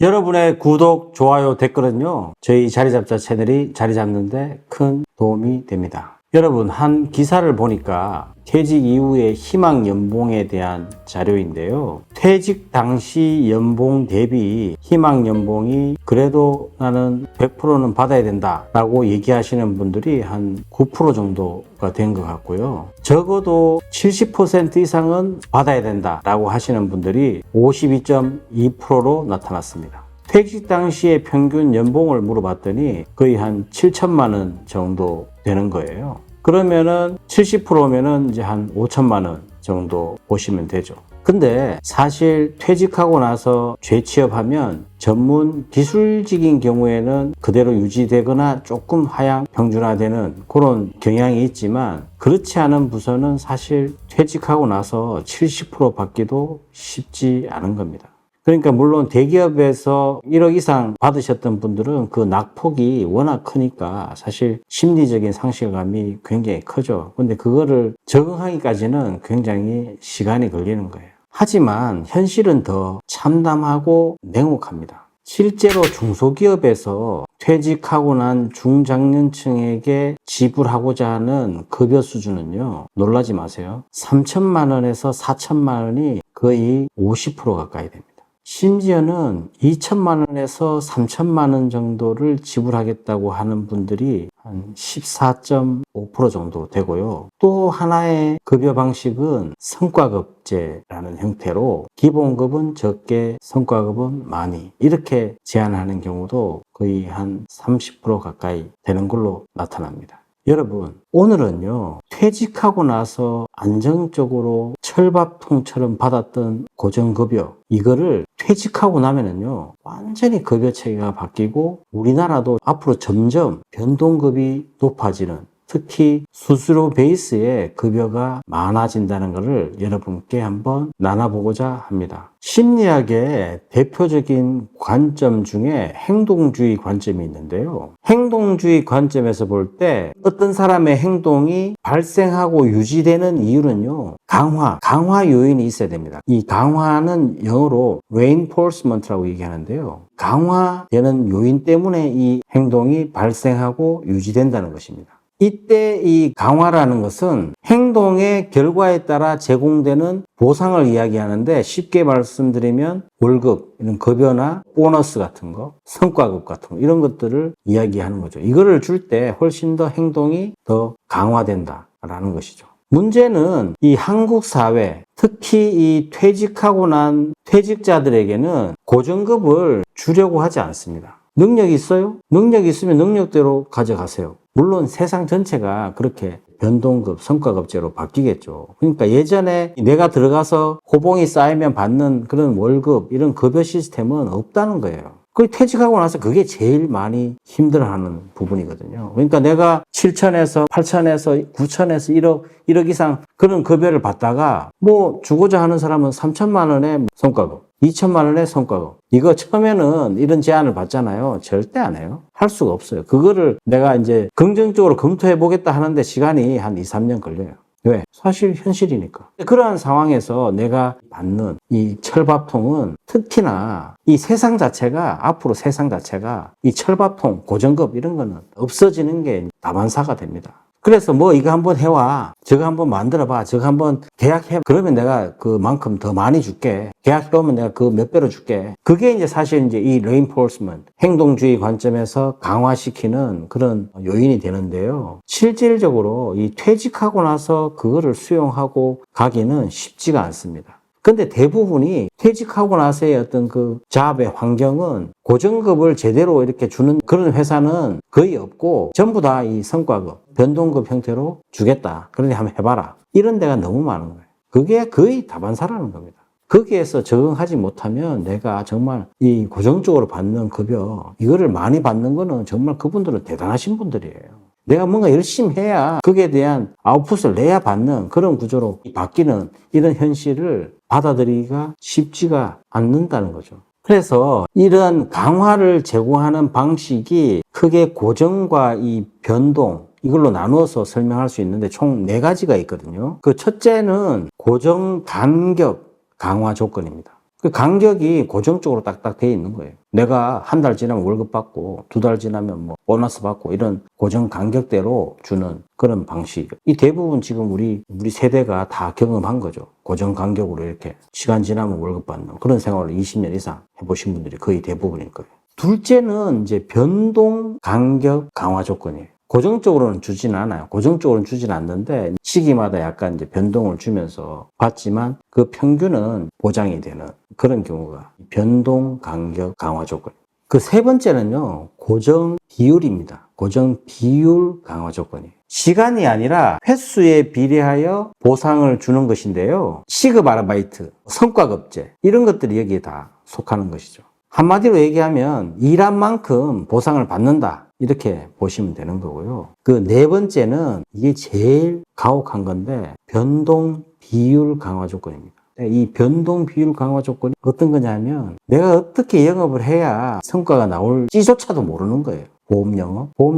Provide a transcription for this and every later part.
여러분의 구독, 좋아요, 댓글은요, 저희 자리잡자 채널이 자리 잡는데 큰 도움이 됩니다. 여러분, 한 기사를 보니까 퇴직 이후의 희망 연봉에 대한 자료인데요. 퇴직 당시 연봉 대비 희망 연봉이 그래도 나는 100%는 받아야 된다 라고 얘기하시는 분들이 한 9% 정도가 된 것 같고요. 적어도 70% 이상은 받아야 된다 라고 하시는 분들이 52.2%로 나타났습니다. 퇴직 당시의 평균 연봉을 물어봤더니 거의 한 7천만 원 정도 되는 거예요. 그러면은 70%면은 이제 한 5천만 원 정도 보시면 되죠. 근데 사실 퇴직하고 나서 재취업하면 전문 기술직인 경우에는 그대로 유지되거나 조금 하향 평준화되는 그런 경향이 있지만, 그렇지 않은 부서는 사실 퇴직하고 나서 70% 받기도 쉽지 않은 겁니다. 그러니까 물론 대기업에서 1억 이상 받으셨던 분들은 그 낙폭이 워낙 크니까 사실 심리적인 상실감이 굉장히 크죠. 근데 그거를 적응하기까지는 굉장히 시간이 걸리는 거예요. 하지만 현실은 더 참담하고 냉혹합니다. 실제로 중소기업에서 퇴직하고 난 중장년층에게 지불하고자 하는 급여 수준은요, 놀라지 마세요. 3천만 원에서 4천만 원이 거의 50% 가까이 됩니다. 심지어는 2천만 원에서 3천만 원 정도를 지불하겠다고 하는 분들이 한 14.5% 정도 되고요. 또 하나의 급여 방식은 성과급제라는 형태로 기본급은 적게, 성과급은 많이, 이렇게 제한하는 경우도 거의 한 30% 가까이 되는 걸로 나타납니다. 여러분, 오늘은요, 퇴직하고 나서 안정적으로 철밥통처럼 받았던 고정급여, 이거를 퇴직하고 나면은요, 완전히 급여 체계가 바뀌고 우리나라도 앞으로 점점 변동급이 높아지는, 특히 수수료 베이스의 급여가 많아진다는 것을 여러분께 한번 나눠보고자 합니다. 심리학의 대표적인 관점 중에 행동주의 관점이 있는데요. 행동주의 관점에서 볼 때 어떤 사람의 행동이 발생하고 유지되는 이유는요, 강화 요인이 있어야 됩니다. 이 강화는 영어로 reinforcement라고 얘기하는데요. 강화되는 요인 때문에 이 행동이 발생하고 유지된다는 것입니다. 이때 이 강화라는 것은 행동의 결과에 따라 제공되는 보상을 이야기하는데, 쉽게 말씀드리면 월급, 이런 급여나 보너스 같은 거, 성과급 같은 거, 이런 것들을 이야기하는 거죠. 이거를 줄 때 훨씬 더 행동이 더 강화된다라는 것이죠. 문제는 이 한국 사회, 특히 이 퇴직하고 난 퇴직자들에게는 고정급을 주려고 하지 않습니다. 능력이 있어요? 능력이 있으면 능력대로 가져가세요. 물론 세상 전체가 그렇게 변동급, 성과급제로 바뀌겠죠. 그러니까 예전에 내가 들어가서 호봉이 쌓이면 받는 그런 월급, 이런 급여 시스템은 없다는 거예요. 그 퇴직하고 나서 그게 제일 많이 힘들어하는 부분이거든요. 그러니까 내가 7천에서 8천에서 9천에서 1억 이상 그런 급여를 받다가 뭐 주고자 하는 사람은 3천만 원의 성과급, 2천만 원의 성과급, 이거 처음에는 이런 제안을 받잖아요. 절대 안 해요. 할 수가 없어요. 그거를 내가 이제 긍정적으로 검토해 보겠다 하는데 시간이 한 2, 3년 걸려요. 왜? 사실 현실이니까. 그러한 상황에서 내가 받는 이 철밥통은, 특히나 이 세상 자체가, 앞으로 세상 자체가 이 철밥통, 고정급 이런 거는 없어지는 게 다반사가 됩니다. 그래서 뭐 이거 한번 해와, 저거 한번 만들어봐, 저거 한번 계약해, 그러면 내가 그만큼 더 많이 줄게, 계약해오면 내가 그 몇 배로 줄게. 그게 이제 사실 이제 이 reinforcement, 행동주의 관점에서 강화시키는 그런 요인이 되는데요. 실질적으로 이 퇴직하고 나서 그거를 수용하고 가기는 쉽지가 않습니다. 근데 대부분이 퇴직하고 나서의 어떤 그 잡의 환경은 고정급을 제대로 이렇게 주는 그런 회사는 거의 없고, 전부 다 이 성과급, 변동급 형태로 주겠다, 그러니 한번 해봐라, 이런 데가 너무 많은 거예요. 그게 거의 다반사라는 겁니다. 거기에서 적응하지 못하면 내가 정말 이 고정적으로 받는 급여, 이거를 많이 받는 거는 정말 그분들은 대단하신 분들이에요. 내가 뭔가 열심히 해야 거기에 대한 아웃풋을 내야 받는 그런 구조로 바뀌는 이런 현실을 받아들이기가 쉽지가 않는다는 거죠. 그래서 이런 강화를 제공하는 방식이 크게 고정과 이 변동, 이걸로 나누어서 설명할 수 있는데 총 4가지가 있거든요. 그 첫째는 고정 간격 강화 조건입니다. 그 간격이 고정적으로 딱딱 돼 있는 거예요. 내가 한 달 지나면 월급 받고 2달 지나면 뭐 보너스 받고 이런 고정 간격대로 주는 그런 방식. 이 대부분 지금 우리 세대가 다 경험한 거죠. 고정 간격으로 이렇게 시간 지나면 월급 받는 그런 생활을 20년 이상 해보신 분들이 거의 대부분일 거예요. 둘째는 이제 변동 간격 강화 조건이에요. 고정적으로는 주지는 않아요. 고정적으로는 주지는 않는데 시기마다 약간 이제 변동을 주면서 받지만 그 평균은 보장이 되는 그런 경우가 변동 간격 강화 조건. 그 세 번째는요, 고정 비율입니다. 고정 비율 강화 조건이에요. 시간이 아니라 횟수에 비례하여 보상을 주는 것인데요. 시급 아르바이트, 성과급제 이런 것들이 여기에 다 속하는 것이죠. 한마디로 얘기하면 일한 만큼 보상을 받는다. 이렇게 보시면 되는 거고요. 그 네 번째는 이게 제일 가혹한 건데 변동 비율 강화 조건입니다. 이 변동 비율 강화 조건이 어떤 거냐면 내가 어떻게 영업을 해야 성과가 나올지조차도 모르는 거예요. 보험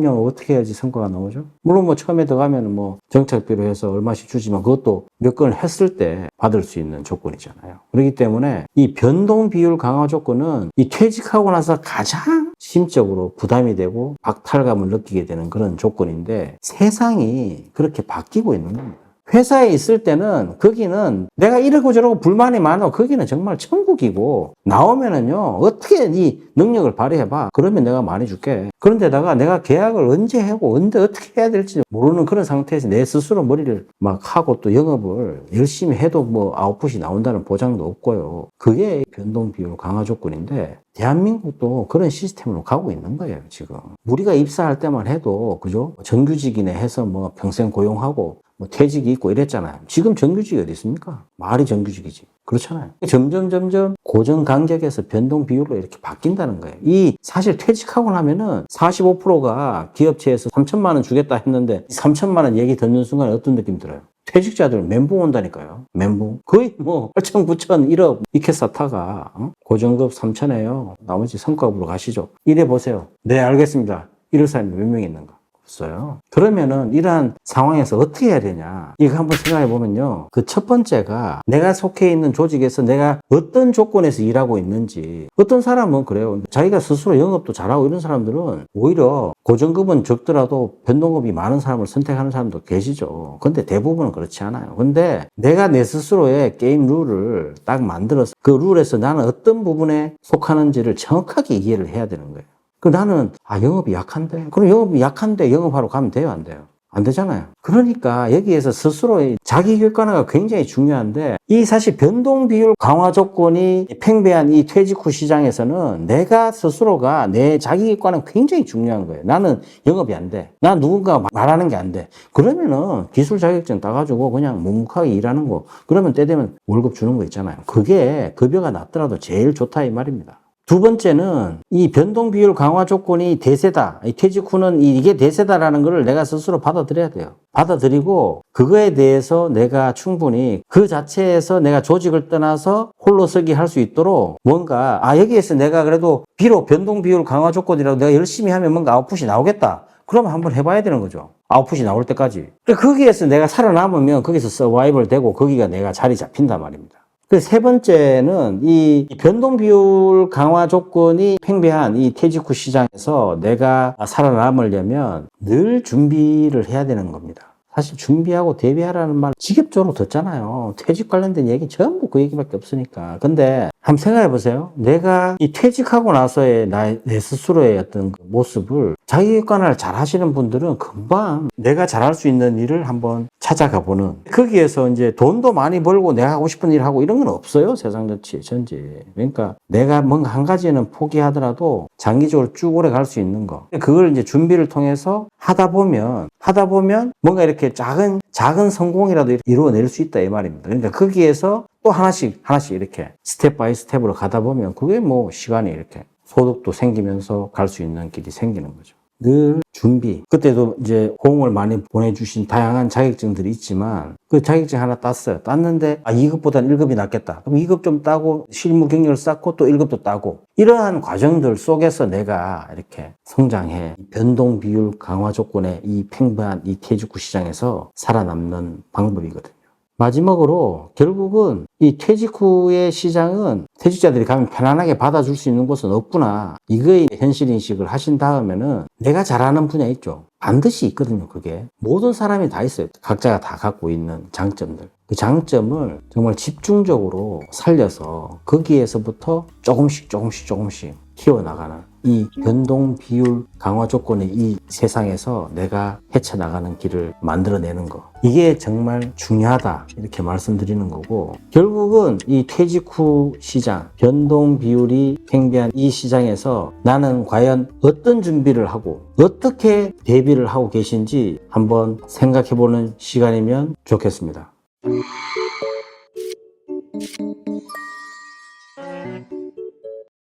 영업 어떻게 해야지 성과가 나오죠? 물론 뭐 처음에 들어가면 뭐 정착비로 해서 얼마씩 주지만 그것도 몇 건을 했을 때 받을 수 있는 조건이잖아요. 그렇기 때문에 이 변동 비율 강화 조건은 이 퇴직하고 나서 가장 심적으로 부담이 되고 박탈감을 느끼게 되는 그런 조건인데 세상이 그렇게 바뀌고 있는 겁니다. 회사에 있을 때는 거기는 내가 이러고 저러고 불만이 많아. 거기는 정말 천국이고 나오면은요 어떻게 네 능력을 발휘해봐. 그러면 내가 많이 줄게. 그런데다가 내가 계약을 언제 하고 언제 어떻게 해야 될지 모르는 그런 상태에서 내 스스로 머리를 막 하고 또 영업을 열심히 해도 뭐 아웃풋이 나온다는 보장도 없고요. 그게 변동 비율 강화 조건인데 대한민국도 그런 시스템으로 가고 있는 거예요, 지금. 우리가 입사할 때만 해도, 그죠? 정규직이네 해서 뭐 평생 고용하고, 뭐 퇴직이 있고 이랬잖아요. 지금 정규직이 어디 있습니까? 말이 정규직이지. 그렇잖아요. 점점 고정 간격에서 변동 비율로 이렇게 바뀐다는 거예요. 이 사실 퇴직하고 나면은 45%가 기업체에서 3천만 원 주겠다 했는데 3천만 원 얘기 듣는 순간 어떤 느낌 들어요? 퇴직자들 멘붕 온다니까요. 멘붕. 거의 뭐 8천, 9천, 1억 이케사타가 고정급 3천에요. 나머지 성과급으로 가시죠. 이래 보세요. 네, 알겠습니다. 이럴 사람이 몇 명 있는가? 없어요. 그러면은 이러한 상황에서 어떻게 해야 되냐? 이거 한번 생각해 보면요. 그 첫 번째가 내가 속해 있는 조직에서 내가 어떤 조건에서 일하고 있는지. 어떤 사람은 그래요. 자기가 스스로 영업도 잘하고 이런 사람들은 오히려 고정급은 적더라도 변동급이 많은 사람을 선택하는 사람도 계시죠. 근데 대부분은 그렇지 않아요. 근데 내가 내 스스로의 게임 룰을 딱 만들어서 그 룰에서 나는 어떤 부분에 속하는지를 정확하게 이해를 해야 되는 거예요. 나는 영업이 약한데 그럼 영업이 약한데 영업하러 가면 돼요 안 돼요? 안 되잖아요. 그러니까 여기에서 스스로의 자기 객관화가 굉장히 중요한데 이 사실 변동 비율 강화 조건이 팽배한 이 퇴직 후 시장에서는 내가 스스로가 내 자기 객관화가 굉장히 중요한 거예요. 나는 영업이 안 돼. 난 누군가 말하는 게 안 돼. 그러면은 기술 자격증 따가지고 그냥 묵묵하게 일하는 거. 그러면 때 되면 월급 주는 거 있잖아요. 그게 급여가 낮더라도 제일 좋다 이 말입니다. 두 번째는 이 변동 비율 강화 조건이 대세다. 퇴직 후는 이게 대세다라는 걸 내가 스스로 받아들여야 돼요. 받아들이고 그거에 대해서 내가 충분히 그 자체에서 내가 조직을 떠나서 홀로 서기 할 수 있도록 뭔가 여기에서 내가 그래도 비록 변동 비율 강화 조건이라도 내가 열심히 하면 뭔가 아웃풋이 나오겠다. 그러면 한번 해봐야 되는 거죠. 아웃풋이 나올 때까지. 거기에서 내가 살아남으면 거기서 서바이벌 되고 거기가 내가 자리 잡힌단 말입니다. 그 세 번째는 이 변동 비율 강화 조건이 팽배한 이 퇴직 후 시장에서 내가 살아남으려면 늘 준비를 해야 되는 겁니다. 사실 준비하고 대비하라는 말 직접적으로 듣잖아요. 퇴직 관련된 얘기 전부 그 얘기밖에 없으니까. 근데 한번 생각해 보세요. 내가 이 퇴직하고 나서의 내 스스로의 어떤 그 모습을 자기객관화를 잘 하시는 분들은 금방 내가 잘할 수 있는 일을 한번 찾아가 보는. 거기에서 이제 돈도 많이 벌고 내가 하고 싶은 일 하고 이런 건 없어요. 세상 전체. 그러니까 내가 뭔가 한 가지는 포기하더라도 장기적으로 쭉 오래 갈 수 있는 거. 그걸 이제 준비를 통해서 하다 보면 뭔가 이렇게 작은 성공이라도 이루어낼 수 있다 이 말입니다. 그러니까 거기에서 또 하나씩 이렇게 스텝 바이 스텝으로 가다 보면 그게 뭐 시간이 이렇게 소득도 생기면서 갈 수 있는 길이 생기는 거죠. 늘 준비. 그때도 이제 호응을 많이 보내주신 다양한 자격증들이 있지만 그 자격증 하나 땄어요. 땄는데 2급보다는 1급이 낫겠다. 그럼 2급 좀 따고 실무 경력을 쌓고 또 1급도 따고 이러한 과정들 속에서 내가 이렇게 성장해. 변동 비율 강화 조건의 이 팽배한 이 퇴직 후 시장에서 살아남는 방법이거든요. 마지막으로 결국은 이 퇴직 후의 시장은 퇴직자들이 가면 편안하게 받아줄 수 있는 곳은 없구나. 이거의 현실인식을 하신 다음에는 내가 잘하는 분야 있죠. 반드시 있거든요, 그게. 모든 사람이 다 있어요. 각자가 다 갖고 있는 장점들. 그 장점을 정말 집중적으로 살려서 거기에서부터 조금씩 키워나가는 이 변동 비율 강화 조건의 이 세상에서 내가 헤쳐나가는 길을 만들어내는 거. 이게 정말 중요하다. 이렇게 말씀드리는 거고, 결국은 이 퇴직 후 시장, 변동 비율이 팽배한 이 시장에서 나는 과연 어떤 준비를 하고 어떻게 대비를 하고 계신지 한번 생각해 보는 시간이면 좋겠습니다.